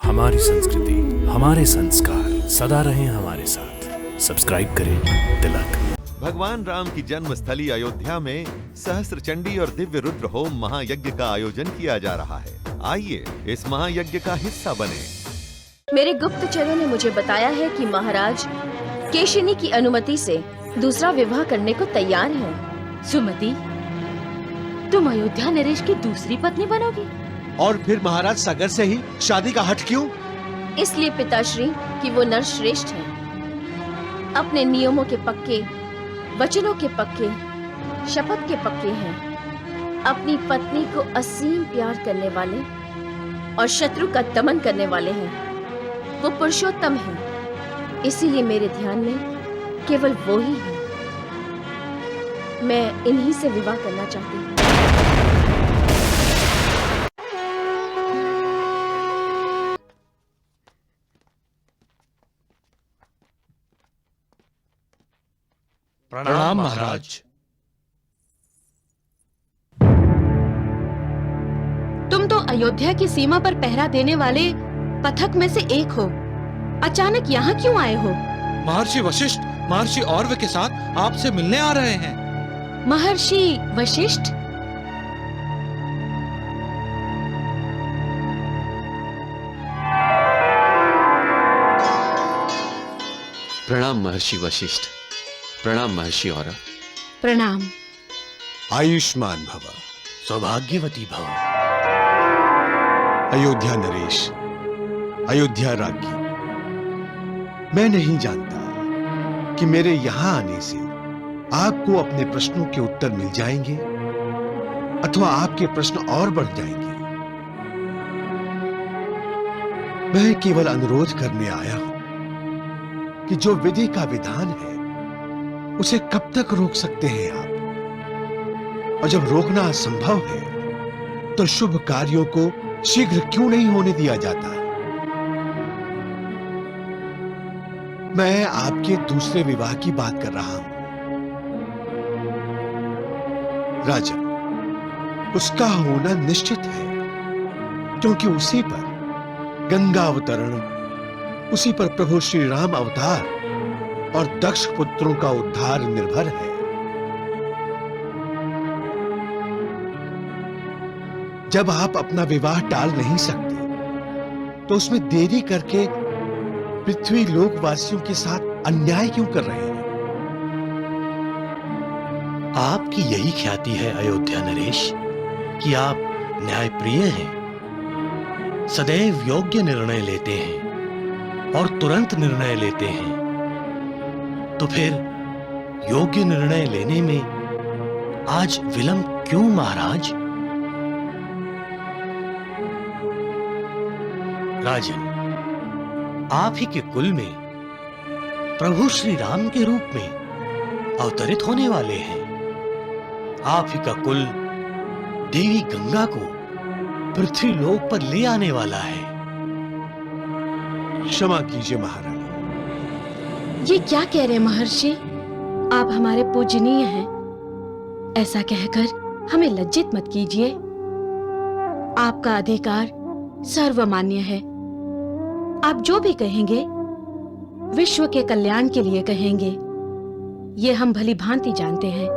हमारी संस्कृति, हमारे संस्कार सदा रहें हमारे साथ। सब्सक्राइब करें तिलक। भगवान राम की जन्मस्थली अयोध्या में सहस्त्र चंडी और दिव्य रुद्र होम महायज्ञ का आयोजन किया जा रहा है। आइए इस महायज्ञ का हिस्सा बने। मेरे गुप्तचरों ने मुझे बताया है कि महाराज केशिनी की अनुमति से दूसरा विवाह करने को तैयार हैं। सुमति, तुम अयोध्या नरेश की दूसरी पत्नी बनोगी? और फिर महाराज सगर से ही शादी का हठ क्यों? इसलिए पिताश्री कि वो नरश्रेष्ठ हैं, अपने नियमों के पक्के, वचनों के पक्के, शपथ के पक्के हैं, अपनी पत्नी को असीम प्यार करने वाले और शत्रु का दमन करने वाले हैं। वो पुरुषोत्तम हैं, इसीलिए मेरे ध्यान में केवल वो ही है। मैं इन्हीं से विवाह करना चाहती हूँ। प्रणाम महाराज। तुम तो अयोध्या की सीमा पर पहरा देने वाले पथक में से एक हो। अचानक यहाँ क्यों आए हो? महर्षि वशिष्ठ महर्षि औरव के साथ आपसे मिलने आ रहे हैं। महर्षि वशिष्ठ? प्रणाम महर्षि वशिष्ठ। प्रणाम महर्षि औरव। प्रणाम। आयुष्मान भव, सौभाग्यवती भव। अयोध्या नरेश, अयोध्या राज्ञी, मैं नहीं जानता कि मेरे यहां आने से आपको अपने प्रश्नों के उत्तर मिल जाएंगे अथवा आपके प्रश्न और बढ़ जाएंगे। मैं केवल अनुरोध करने आया हूं कि जो विधि का विधान है उसे कब तक रोक सकते हैं आप? और जब रोकना असंभव है तो शुभ कार्यों को शीघ्र क्यों नहीं होने दिया जाता? मैं आपके दूसरे विवाह की बात कर रहा हूं। राजा, उसका होना निश्चित है, क्योंकि उसी पर गंगा अवतरण, उसी पर प्रभु श्री राम अवतार और दक्ष पुत्रों का उद्धार निर्भर है। जब आप अपना विवाह टाल नहीं सकते तो उसमें देरी करके पृथ्वी लोकवासियों के साथ अन्याय क्यों कर रहे हैं? आपकी यही ख्याति है अयोध्या नरेश कि आप न्यायप्रिय हैं, सदैव योग्य निर्णय लेते हैं और तुरंत निर्णय लेते हैं। तो फिर योग्य निर्णय लेने में आज विलंब क्यों महाराज? राजन, आप ही के कुल में प्रभु श्री राम के रूप में अवतरित होने वाले हैं। आप ही का कुल देवी गंगा को पृथ्वी लोक पर ले आने वाला है। क्षमा कीजिए महाराज। ये क्या कह रहे महर्षि? आप हमारे पूजनीय हैं, ऐसा कहकर हमें लज्जित मत कीजिए। आपका अधिकार सर्वमान्य है। आप जो भी कहेंगे विश्व के कल्याण के लिए कहेंगे, ये हम भली भांति जानते हैं।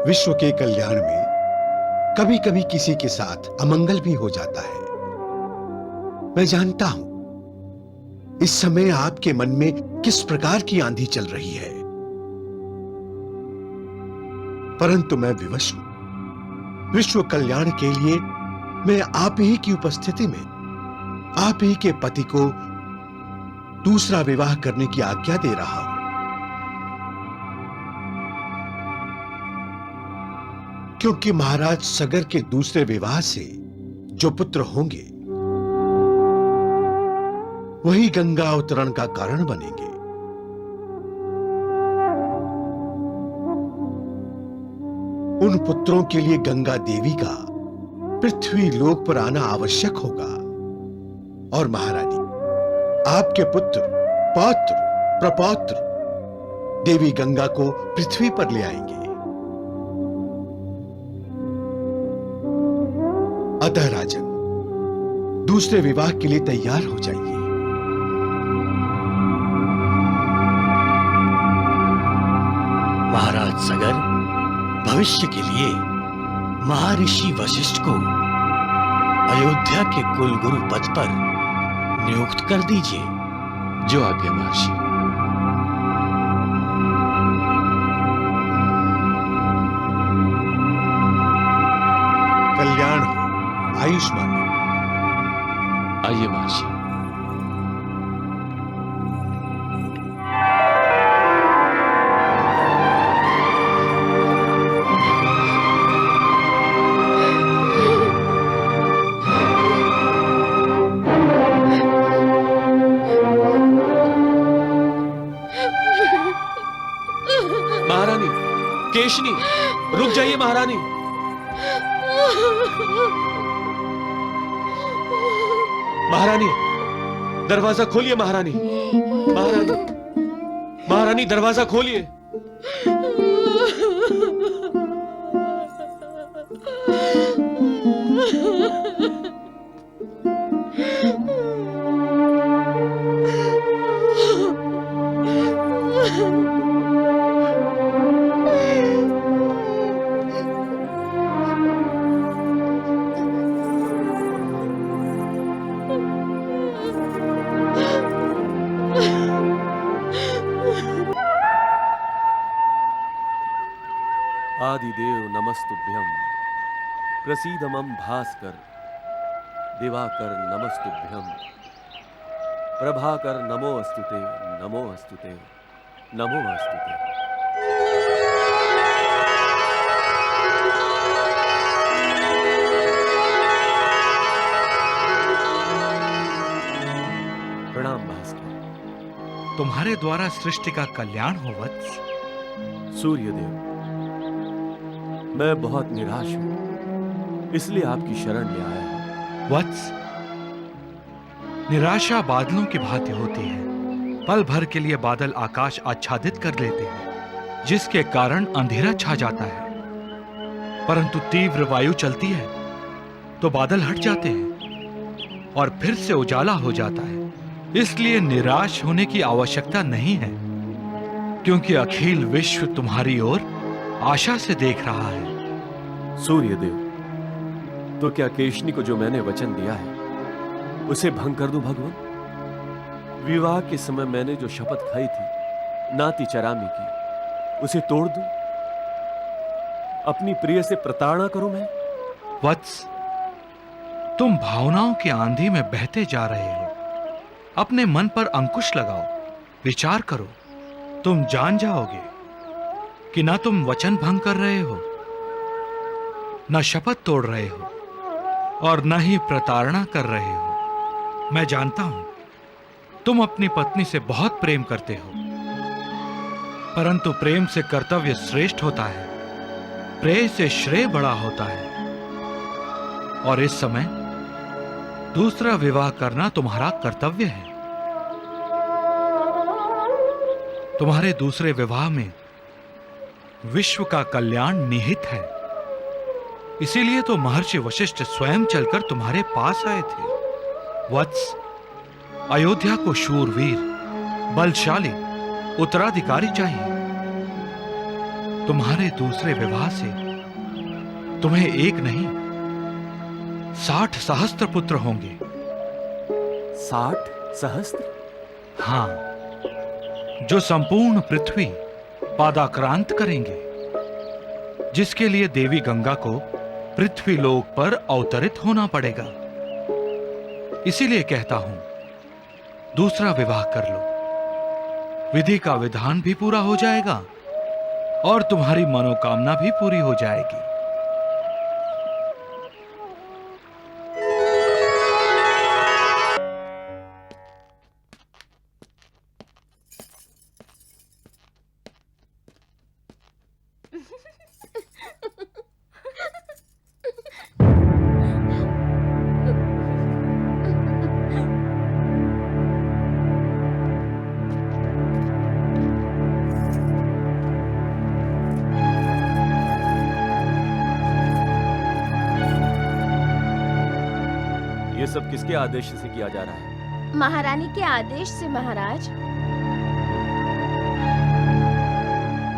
विश्व के कल्याण में कभी कभी किसी के साथ अमंगल भी हो जाता है। मैं जानता हूं इस समय आपके मन में किस प्रकार की आंधी चल रही है, परंतु मैं विवश हूं। विश्व कल्याण के लिए मैं आप ही की उपस्थिति में आप ही के पति को दूसरा विवाह करने की आज्ञा दे रहा हूं, क्योंकि महाराज सगर के दूसरे विवाह से जो पुत्र होंगे वही गंगा अवतरण का कारण बनेंगे। उन पुत्रों के लिए गंगा देवी का पृथ्वी लोक पर आना आवश्यक होगा और महारानी, आपके पुत्र, पौत्र, प्रपौत्र देवी गंगा को पृथ्वी पर ले आएंगे। अतः राजन, दूसरे विवाह के लिए तैयार हो जाइए। वत्स, अगर भविष्य के लिए महर्षि वशिष्ठ को अयोध्या के कुलगुरु पद पर नियुक्त कर दीजिए। जो आज्ञा महर्षि। कल्याण हो, आयुष्मान हो। आइए महर्षि। महारानी, केशनी, रुक जाइए महारानी। महारानी, दरवाजा खोलिए महारानी। महारानी, महारानी दरवाजा खोलिए। आदिदेव नमस्तुभ्यं, प्रसीद मम भास्कर, दिवाकर नमस्तुभ्यं, प्रभाकर नमोस्तुते, नमोस्तुते, नमोस्तुते। प्रणाम भास्कर। तुम्हारे द्वारा सृष्टि का कल्याण हो वत्स। सूर्यदेव, मैं बहुत निराश हूं, इसलिए आपकी शरण में आया हूं। वत्स, निराशा बादलों की भांति होती है। पल भर के लिए बादल आकाश आच्छादित कर लेते हैं, जिसके कारण अंधेरा छा जाता है। परंतु तीव्र वायु चलती है तो बादल हट जाते हैं और फिर से उजाला हो जाता है। इसलिए निराश होने की आवश्यकता नहीं है, क्योंकि अखिल विश्व तुम्हारी ओर आशा से देख रहा है। सूर्यदेव, तो क्या केशनी को जो मैंने वचन दिया है उसे भंग कर दूं भगवान? विवाह के समय मैंने जो शपथ खाई थी नाती चरामी की, उसे तोड़ दूं? अपनी प्रिय से प्रताड़ना करूं मैं? वत्स, तुम भावनाओं की आंधी में बहते जा रहे हो। अपने मन पर अंकुश लगाओ, विचार करो। तुम जान जाओगे कि ना तुम वचन भंग कर रहे हो, ना शपथ तोड़ रहे हो और न ही प्रताड़ना कर रहे हो। मैं जानता हूं तुम अपनी पत्नी से बहुत प्रेम करते हो, परंतु प्रेम से कर्तव्य श्रेष्ठ होता है, प्रेम से श्रेय बड़ा होता है। और इस समय दूसरा विवाह करना तुम्हारा कर्तव्य है। तुम्हारे दूसरे विवाह में विश्व का कल्याण निहित है। इसीलिए तो महर्षि वशिष्ठ स्वयं चलकर तुम्हारे पास आए थे। वत्स, अयोध्या को शूरवीर, बलशाली उत्तराधिकारी चाहिए। तुम्हारे दूसरे विवाह से तुम्हें एक नहीं 60 सहस्त्र पुत्र होंगे। 60 सहस्त्र? हां, जो संपूर्ण पृथ्वी पादाक्रांत करेंगे, जिसके लिए देवी गंगा को पृथ्वी लोक पर अवतरित होना पड़ेगा। इसीलिए कहता हूं, दूसरा विवाह कर लो। विधि का विधान भी पूरा हो जाएगा और तुम्हारी मनोकामना भी पूरी हो जाएगी। ये सब किसके आदेश से किया जा रहा है? महारानी के आदेश से महाराज।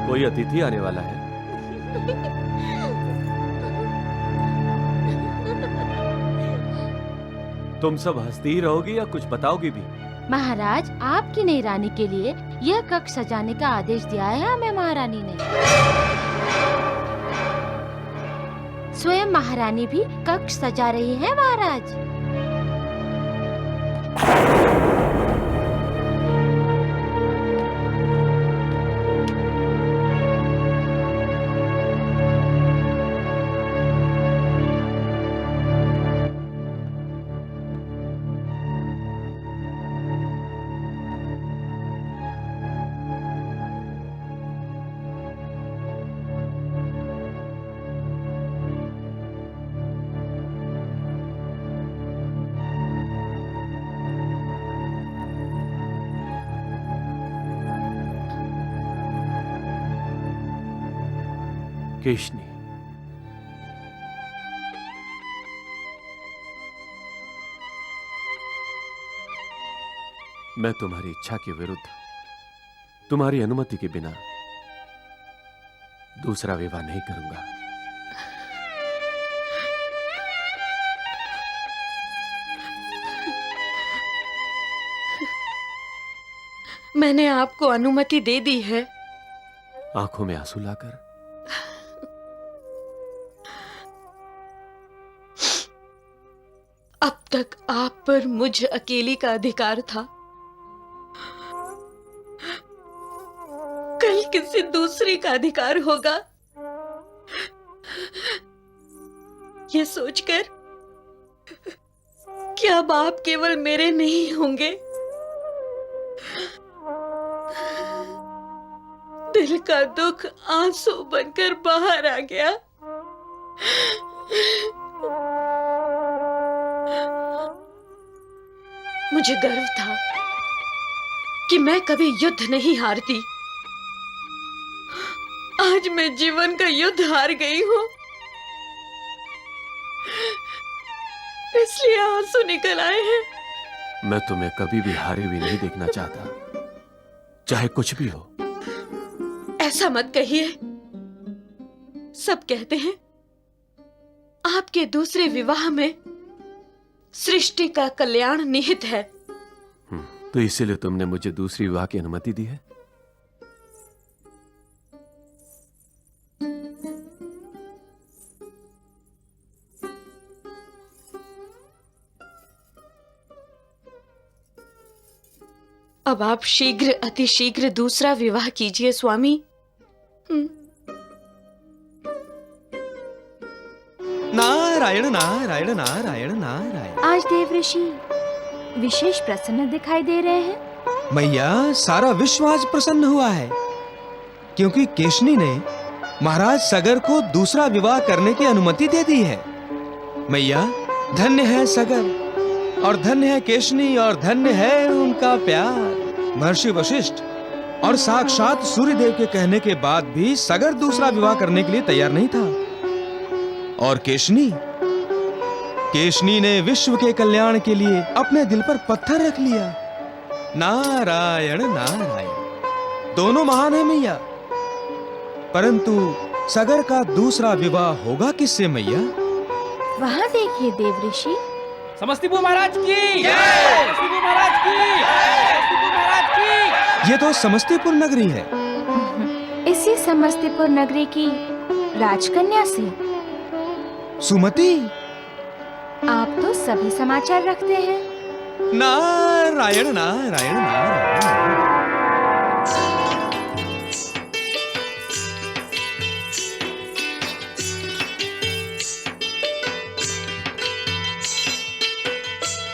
कोई अतिथि आने वाला है। तुम सब हंसती ही रहोगी या कुछ बताओगी भी? महाराज, आपकी नई रानी के लिए यह कक्ष सजाने का आदेश दिया है हमें महारानी ने। स्वयं महारानी भी कक्ष सजा रही है महाराज। केशनी, मैं तुम्हारी इच्छा के विरुद्ध, तुम्हारी अनुमति के बिना दूसरा विवाह नहीं करूंगा। मैंने आपको अनुमति दे दी है। आंखों में आंसू लाकर। अब तक आप पर मुझ अकेली का अधिकार था, कल किसी दूसरी का अधिकार होगा, ये सोचकर कि अब आप केवल मेरे नहीं होंगे, दिल का दुख आंसू बनकर बाहर आ गया। मुझे गर्व था कि मैं कभी युद्ध नहीं हारती। आज मैं जीवन का युद्ध हार गई हूं, इसलिए आंसू निकल आए हैं। मैं तुम्हें कभी भी हारे हुए नहीं देखना चाहता, चाहे कुछ भी हो। ऐसा मत कहिए। सब कहते हैं आपके दूसरे विवाह में सृष्टि का कल्याण निहित है। तो इसीलिए तुमने मुझे दूसरी विवाह की अनुमति दी है। अब आप शीघ्र अतिशीघ्र दूसरा विवाह कीजिए स्वामी। नारायण नारायण नारायण नारायण। आज देवऋषि विशेष प्रसन्न दिखाई दे रहे हैं। मैया, सारा विश्व आज प्रसन्न हुआ है, क्योंकि केशनी ने महाराज सगर को दूसरा विवाह करने की अनुमति दे दी है। मैया, धन्य है सगर और धन्य है केशनी और धन्य है उनका प्यार। महर्षि वशिष्ठ और साक्षात सूर्यदेव के कहने के बाद भी सगर दूसरा विवाह करने के लिए तैयार नहीं था, और केशनी ने विश्व के कल्याण के लिए अपने दिल पर पत्थर रख लिया। नारायण नारायण। दोनों महान है मैया, परंतु सगर का दूसरा विवाह होगा किससे मैया? वहाँ देखिए देवऋषि। समस्तीपुर महाराज की जय। समस्तीपुर महाराज की जय। समस्तीपुर महाराज की। ये तो समस्तीपुर नगरी है। इसी समस्तीपुर नगरी की राजकन्या से। सुमति, आप तो सभी समाचार रखते हैं। नारायण नारायण नारायण।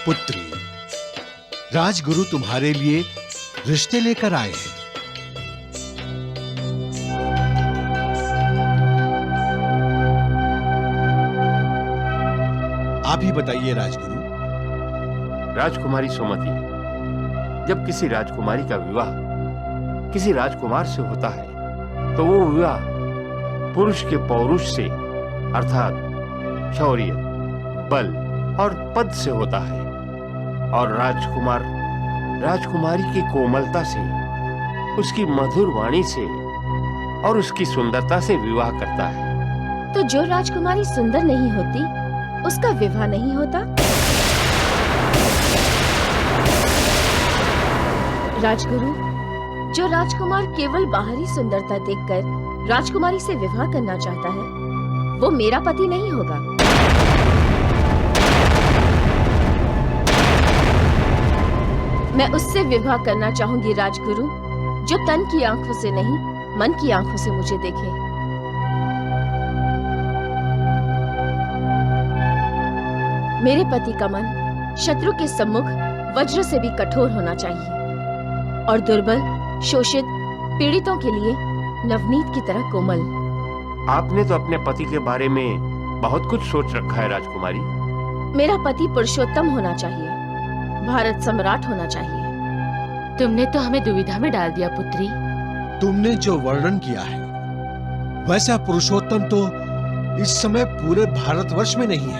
पुत्री, राजगुरु तुम्हारे लिए रिश्ते लेकर आए हैं। आप ही बताइए राजगुरु। राजकुमारी सुमति, जब किसी राजकुमारी का विवाह किसी राजकुमार से होता है तो वो विवाह पुरुष के पौरुष से अर्थात शौर्य, बल और पद से होता है, और राजकुमार राजकुमारी की कोमलता से, उसकी मधुर वाणी से, और उसकी सुंदरता से विवाह करता है। तो जो राजकुमारी सुंदर नहीं होती उसका विवाह नहीं होता? राजगुरु, जो राजकुमार केवल बाहरी सुंदरता देखकर राजकुमारी से विवाह करना चाहता है वो मेरा पति नहीं होगा। मैं उससे विवाह करना चाहूंगी राजगुरु जो तन की आंखों से नहीं मन की आंखों से मुझे देखे। मेरे पति का मन शत्रु के सम्मुख वज्र से भी कठोर होना चाहिए और दुर्बल, शोषित, पीड़ितों के लिए नवनीत की तरह कोमल। आपने तो अपने पति के बारे में बहुत कुछ सोच रखा है राजकुमारी। मेरा पति पुरुषोत्तम होना चाहिए, भारत सम्राट होना चाहिए। तुमने तो हमें दुविधा में डाल दिया पुत्री। तुमने जो वर्णन किया है वैसा पुरुषोत्तम तो इस समय पूरे भारतवर्ष में नहीं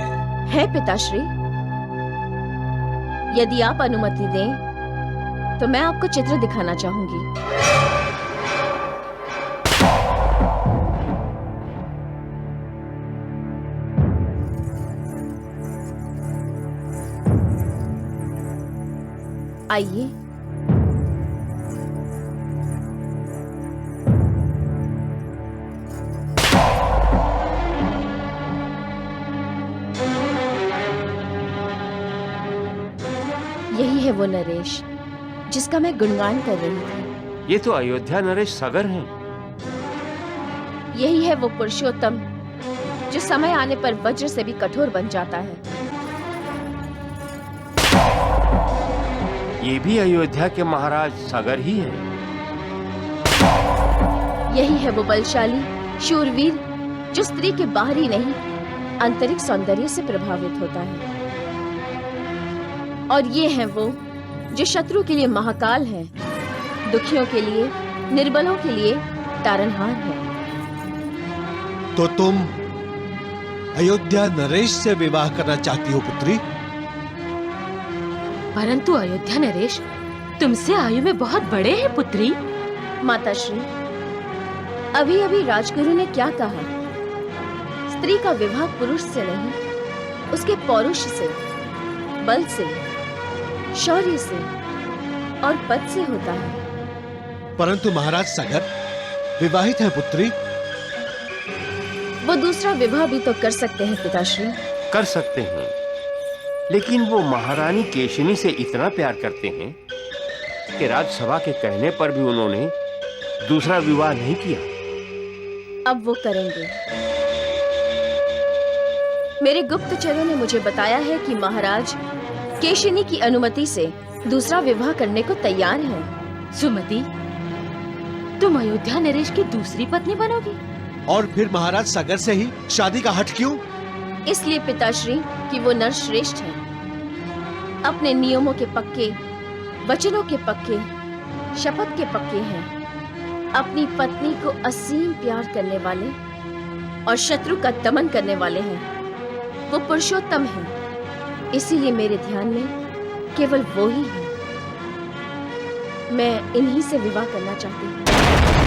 है पिताश्री। यदि आप अनुमति दें तो मैं आपको चित्र दिखाना चाहूंगी। आइए। यही है वो नरेश जिसका मैं गुणगान कर रही थी। ये तो अयोध्या नरेश सगर हैं। यही है वो पुरुषोत्तम जो समय आने पर वज्र से भी कठोर बन जाता है। ये भी अयोध्या के महाराज सगर ही है। यही है वो बलशाली शूरवीर जो स्त्री के बाहरी नहीं आंतरिक सौंदर्य से प्रभावित होता है। और ये है वो जो शत्रु के लिए महाकाल है, दुखियों के लिए, निर्बलों के लिए तारनहार है। तो तुम अयोध्या नरेश से विवाह करना चाहती हो पुत्री? परंतु अयोध्या नरेश तुमसे आयु में बहुत बड़े हैं पुत्री। माताश्री, अभी अभी राजगुरु ने क्या कहा? स्त्री का विवाह पुरुष से नहीं, उसके पौरुष से, बल से, शौर्य से और पद से होता है। परंतु महाराज सगर विवाहित है पुत्री। वो दूसरा विवाह भी तो कर सकते हैं पिताश्री। कर सकते हैं, लेकिन वो महारानी केशिनी से इतना प्यार करते हैं कि राजसभा के कहने पर भी उन्होंने दूसरा विवाह नहीं किया। अब वो करेंगे। मेरे गुप्तचरों ने मुझे बताया है कि महाराज केशिनी की अनुमति से दूसरा विवाह करने को तैयार हैं। सुमति, तुम अयोध्या नरेश की दूसरी पत्नी बनोगी? और फिर महाराज सगर से ही शादी का हठ क्यों? इसलिए पिताश्री कि वो नर श्रेष्ठ है, अपने नियमों के पक्के, वचनों के पक्के, शपथ के पक्के हैं। अपनी पत्नी को असीम प्यार करने वाले और शत्रु का दमन करने वाले हैं। वो पुरुषोत्तम है, इसीलिए मेरे ध्यान में केवल वो ही है। मैं इन्हीं से विवाह करना चाहती हूँ।